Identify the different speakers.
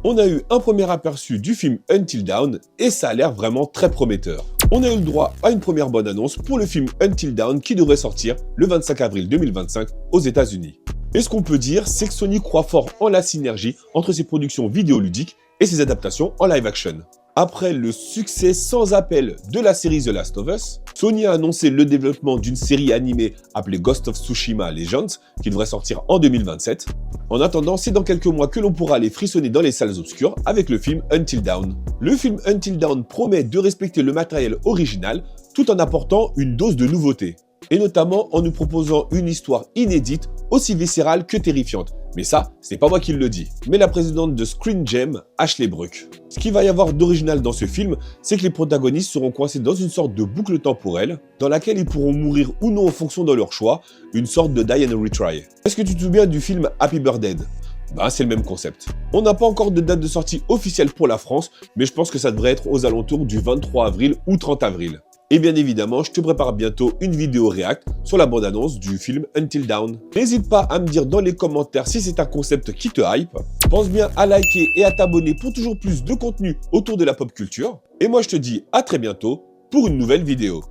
Speaker 1: On a eu un premier aperçu du film Until Dawn et ça a l'air vraiment très prometteur. On a eu le droit à une première bonne annonce pour le film Until Dawn qui devrait sortir le 25 avril 2025 aux États-Unis. Et ce qu'on peut dire, c'est que Sony croit fort en la synergie entre ses productions vidéoludiques et ses adaptations en live action. Après le succès sans appel de la série The Last of Us, Sony a annoncé le développement d'une série animée appelée Ghost of Tsushima Legends qui devrait sortir en 2027. En attendant, c'est dans quelques mois que l'on pourra aller frissonner dans les salles obscures avec le film Until Dawn. Le film Until Dawn promet de respecter le matériel original tout en apportant une dose de nouveauté. Et notamment en nous proposant une histoire inédite, aussi viscérale que terrifiante. Mais ça, c'est pas moi qui le dis, mais la présidente de Screen Gem, Ashley Bruck. Ce qu'il va y avoir d'original dans ce film, c'est que les protagonistes seront coincés dans une sorte de boucle temporelle, dans laquelle ils pourront mourir ou non en fonction de leur choix, une sorte de die and retry. Est-ce que tu te souviens du film Happy Birthday ? Ben, c'est le même concept. On n'a pas encore de date de sortie officielle pour la France, mais je pense que ça devrait être aux alentours du 23 avril ou 30 avril. Et bien évidemment, je te prépare bientôt une vidéo react sur la bande-annonce du film Until Dawn. N'hésite pas à me dire dans les commentaires si c'est un concept qui te hype. Pense bien à liker et à t'abonner pour toujours plus de contenu autour de la pop culture. Et moi je te dis à très bientôt pour une nouvelle vidéo.